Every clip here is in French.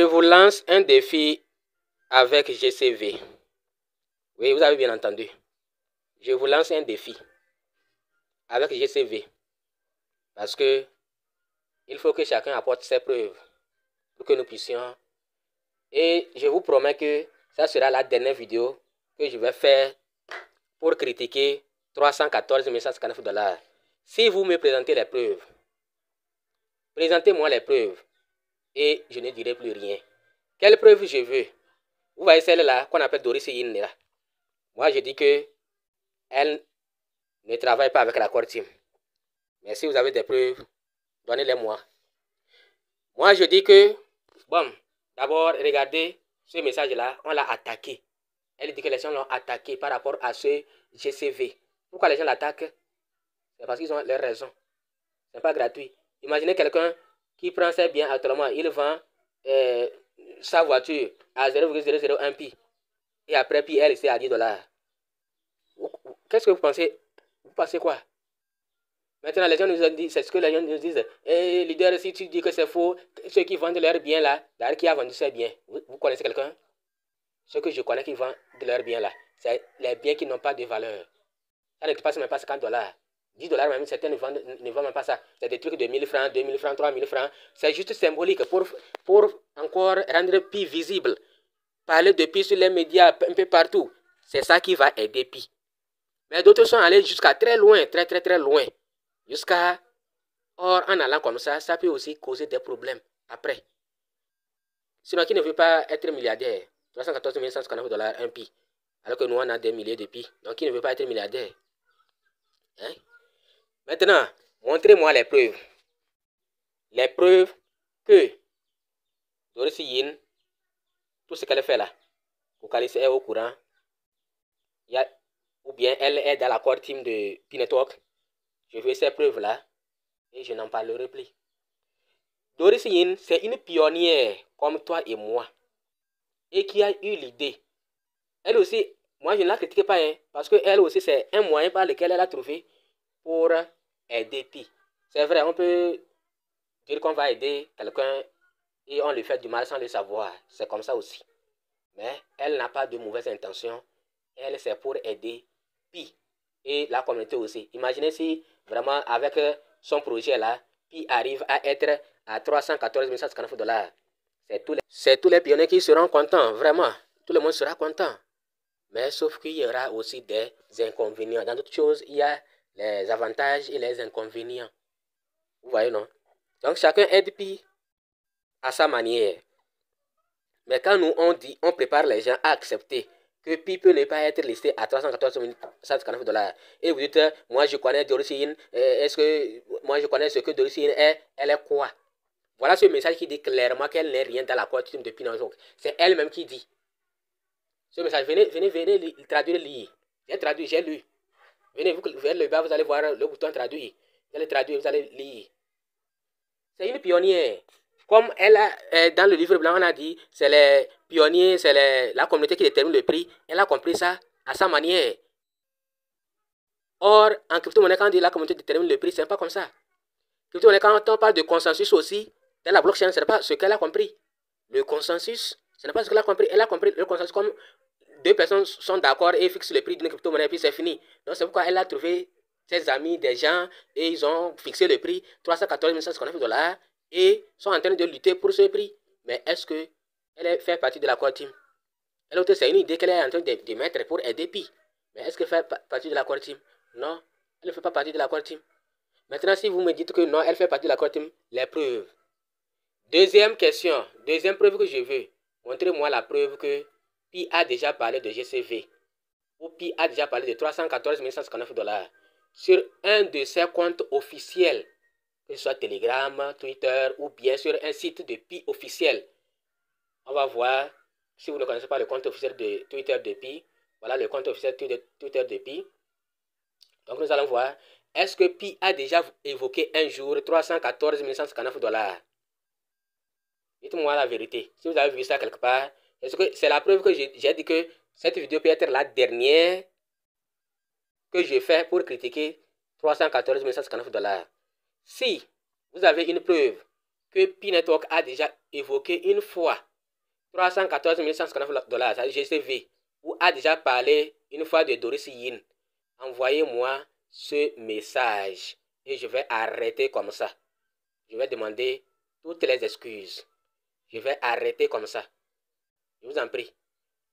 vous lance un défi avec GCV. Oui, vous avez bien entendu. Je vous lance un défi avec GCV. Parce que il faut que chacun apporte ses preuves pour que nous puissions. Et je vous promets que ça sera la dernière vidéo que je vais faire pour critiquer 314 159 $. Si vous me présentez les preuves, présentez-moi les preuves et je ne dirai plus rien. Quelles preuves je veux? Vous voyez celle-là qu'on appelle Doris Yin. Moi, je dis que elle ne travaille pas avec la Core Team. Mais si vous avez des preuves, donnez-les-moi. Moi, je dis que, bon, d'abord, regardez ce message-là, on l'a attaqué. Elle dit que les gens l'ont attaqué par rapport à ce GCV. Pourquoi les gens l'attaquent? C'est parce qu'ils ont leurs raisons. Ce n'est pas gratuit. Imaginez quelqu'un qui prend ses biens actuellement, il vend sa voiture à 0,001 pi. Et après, puis elle, c'est à 10 $. Qu'est-ce que vous pensez? Vous pensez quoi? Maintenant, les gens nous ont dit, c'est ce que les gens nous disent. Et leader, si tu dis que c'est faux, ceux qui vendent leurs biens là, d'ailleurs, qui a vendu ses biens? Vous connaissez quelqu'un? Ceux que je connais qui vendent leurs biens là, c'est les biens qui n'ont pas de valeur. Ça ne dépasse même pas 50 $. 10 $ même, certains ne vendent même pas ça. C'est des trucs de 1000 francs, 2000 francs, 3000 francs. C'est juste symbolique pour encore rendre Pi visible. Parler de Pi sur les médias un peu partout. C'est ça qui va aider Pi. Mais d'autres sont allés jusqu'à très loin, très loin. Jusqu'à... Or, en allant comme ça peut aussi causer des problèmes après. Sinon, qui ne veut pas être milliardaire? 314 159 $, un Pi. Alors que nous, on a des milliers de Pi. Donc, qui ne veut pas être milliardaire? Hein? Maintenant, montrez-moi les preuves. Les preuves que Doris Yin, tout ce qu'elle fait là, Vocaliste est au courant. Ou bien elle est dans la core team de Pi Network. Je veux ces preuves-là et je n'en parlerai plus. Doris Yin, c'est une pionnière comme toi et moi et qui a eu l'idée. Elle aussi, moi je ne la critique pas, hein, parce qu'elle aussi c'est un moyen par lequel elle a trouvé pour aider Pi. C'est vrai, on peut dire qu'on va aider quelqu'un et on lui fait du mal sans le savoir. C'est comme ça aussi. Mais elle n'a pas de mauvaises intentions. Elle, c'est pour aider Pi et la communauté aussi. Imaginez si vraiment avec son projet là, Pi arrive à être à 314 159 $. C'est tous les pionniers qui seront contents, vraiment. Tout le monde sera content. Mais sauf qu'il y aura aussi des inconvénients. Dans d'autres choses, il y a les avantages et les inconvénients. Vous voyez, non? Donc, chacun aide Pi à sa manière. Mais quand nous, on prépare les gens à accepter que Pi peut ne pas être listé à 314 149 $. Et vous dites, moi je connais Doris Yin, est-ce que moi je connais ce que Doris Yin est, elle est quoi? Voilà ce message qui dit clairement qu'elle n'est rien dans la coutume de Pi Network. C'est elle-même qui dit. Ce message, venez traduire, lire. J'ai traduit, j'ai lu. Venez, vous vers le bas, vous allez voir le bouton traduire. Vous allez traduire, vous allez lire. C'est une pionnière. Comme elle a, dans le livre blanc, on a dit, c'est les pionniers, c'est la communauté qui détermine le prix. Elle a compris ça à sa manière. Or, en crypto-monnaie, quand on dit la communauté détermine le prix, c'est pas comme ça. Crypto-monnaie, quand on parle de consensus aussi, dans la blockchain, ce n'est pas ce qu'elle a compris. Le consensus, ce n'est pas ce qu'elle a compris. Elle a compris le consensus comme deux personnes sont d'accord et fixent le prix d'une crypto-monnaie, puis c'est fini. Donc, c'est pourquoi elle a trouvé ses amis, des gens, et ils ont fixé le prix, 314 159 $, et sont en train de lutter pour ce prix. Mais est-ce qu'elle fait partie de la core team? Elle aussi, c'est une idée qu'elle est en train de mettre pour aider Pi. Mais est-ce qu'elle fait partie de la core team? Non, elle ne fait pas partie de la core team. Maintenant, si vous me dites que non, elle fait partie de la core team, les preuves. Deuxième question, deuxième preuve que je veux. Montrez-moi la preuve que Pi a déjà parlé de GCV. Ou Pi a déjà parlé de 314 159 $. Sur un de ses comptes officiels. Que ce soit Telegram, Twitter ou bien sur un site de Pi officiel. On va voir, si vous ne connaissez pas le compte officiel de Twitter de Pi, voilà le compte officiel de Twitter de Pi. Donc nous allons voir, est-ce que Pi a déjà évoqué un jour 314 159 $? Dites-moi la vérité. Si vous avez vu ça quelque part, est-ce que c'est la preuve que j'ai dit que cette vidéo peut être la dernière que je fais pour critiquer 314 159 $? Si vous avez une preuve que Pi Network a déjà évoqué une fois 314 159 dollars, c'est GCV, ou a déjà parlé une fois de Doris Yin, envoyez-moi ce message et je vais arrêter comme ça. Je vais demander toutes les excuses. Je vais arrêter comme ça. Je vous en prie.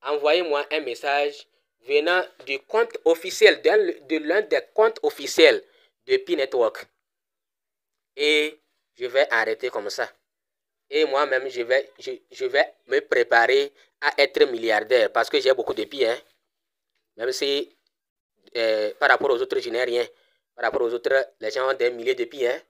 Envoyez-moi un message venant du compte officiel, de l'un des comptes officiels de Pi Network. Et je vais arrêter comme ça. Et moi-même, je vais me préparer à être milliardaire parce que j'ai beaucoup de Pi. Hein? Même si par rapport aux autres, je n'ai rien. Par rapport aux autres, les gens ont des milliers de Pi. Hein?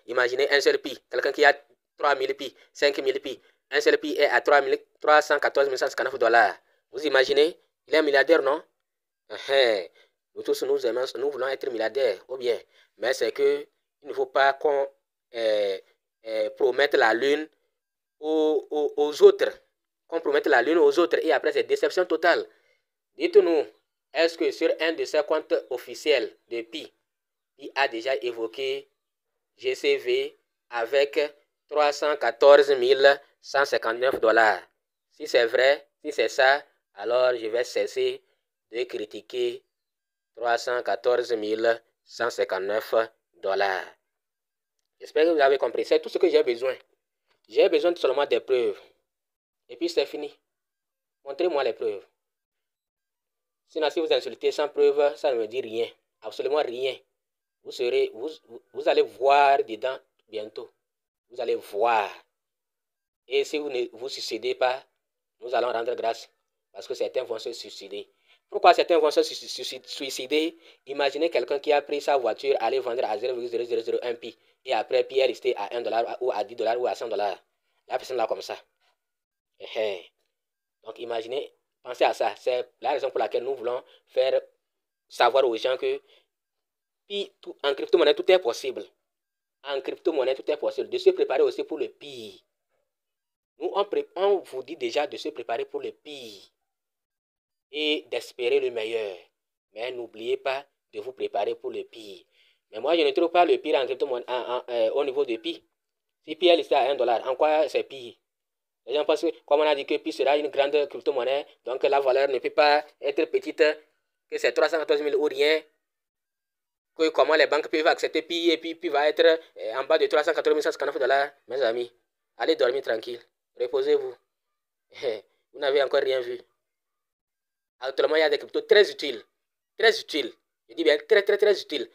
Imaginez un seul Pi. Quelqu'un qui a 3000 Pi, 5000 Pi. Un seul Pi est à 314 159 dollars. Vous imaginez? Il est milliardaire, non? Nous tous, nous voulons être milliardaires, ou bien. Mais c'est que il ne faut pas qu'on promette la lune aux autres. Qu'on promette la lune aux autres et après c'est déception totale. Dites-nous, est-ce que sur un de ces comptes officiels de Pi, il a déjà évoqué GCV avec 314 159 dollars? Si c'est vrai, si c'est ça, alors je vais cesser de critiquer 314 159 dollars. J'espère que vous avez compris. C'est tout ce que j'ai besoin. J'ai besoin seulement des preuves. Et puis c'est fini. Montrez-moi les preuves. Sinon, si vous insultez sans preuve, ça ne me dit rien. Absolument rien. Vous allez voir dedans bientôt. Vous allez voir. Et si vous ne vous suicidez pas, nous allons rendre grâce. Parce que certains vont se suicider. Pourquoi certains vont se suicider? Imaginez quelqu'un qui a pris sa voiture, aller vendre à 0,0001 Pi. Et après, Pi est resté à 1 dollar ou à 10 dollars ou à 100 dollars. La personne là comme ça. Donc imaginez, pensez à ça. C'est la raison pour laquelle nous voulons faire savoir aux gens que Pi, en crypto-monnaie, tout est possible. En crypto-monnaie, tout est possible. De se préparer aussi pour le pire. Nous, on vous dit déjà de se préparer pour le pire. Et d'espérer le meilleur. Mais n'oubliez pas de vous préparer pour le pire. Mais moi, je ne trouve pas le pire en crypto-monnaie au niveau de Pi. Si Pi est listé à 1 dollar, en quoi c'est pire? Les gens pensent que, comme on a dit que Pi sera une grande crypto-monnaie, donc la valeur ne peut pas être petite, que c'est 314 000 ou rien. Que comment les banques peuvent accepter Pi et puis Pi va être en bas de 314 159 dollars. Mes amis, allez dormir tranquille. Reposez-vous. Vous n'avez encore rien vu. Actuellement, il y a des cryptos très utiles. Très utiles. Je dis bien très utiles.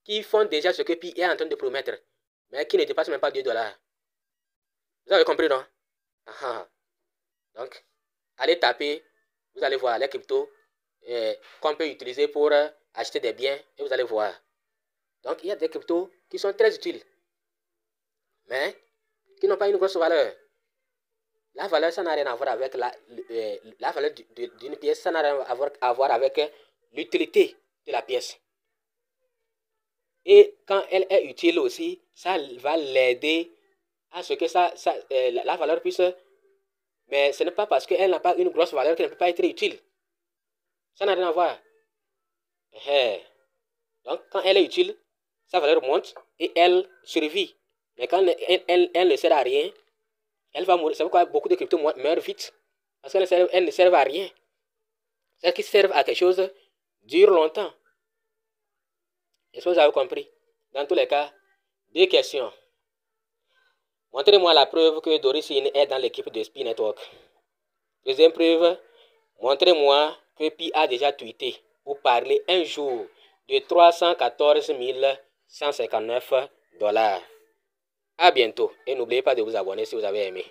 Qui font déjà ce que Pi est en train de promettre. Mais qui ne dépassent même pas 2 dollars. Vous avez compris, non? Donc, allez taper. Vous allez voir les cryptos qu'on peut utiliser pour acheter des biens. Et vous allez voir. Donc, il y a des cryptos qui sont très utiles. Mais qui n'ont pas une grosse valeur. La valeur, ça n'a rien à voir avec la valeur d'une pièce, ça n'a rien à voir avec l'utilité de la pièce. Et quand elle est utile aussi, ça va l'aider à ce que la valeur puisse... Mais ce n'est pas parce qu'elle n'a pas une grosse valeur qu'elle ne peut pas être utile. Ça n'a rien à voir. Donc, quand elle est utile, sa valeur monte et elle survit. Mais quand elle ne sert à rien, elle va mourir. C'est pourquoi beaucoup de cryptos meurent vite. Parce qu'elles ne servent à rien. Celles qui servent à quelque chose durent longtemps. Est-ce que vous avez compris? Dans tous les cas, 2 questions. Montrez-moi la preuve que Doris Yin est dans l'équipe de Pi Network. Deuxième preuve, montrez-moi que Pi a déjà tweeté ou parlé un jour de 314 159 dollars. À bientôt et n'oubliez pas de vous abonner si vous avez aimé.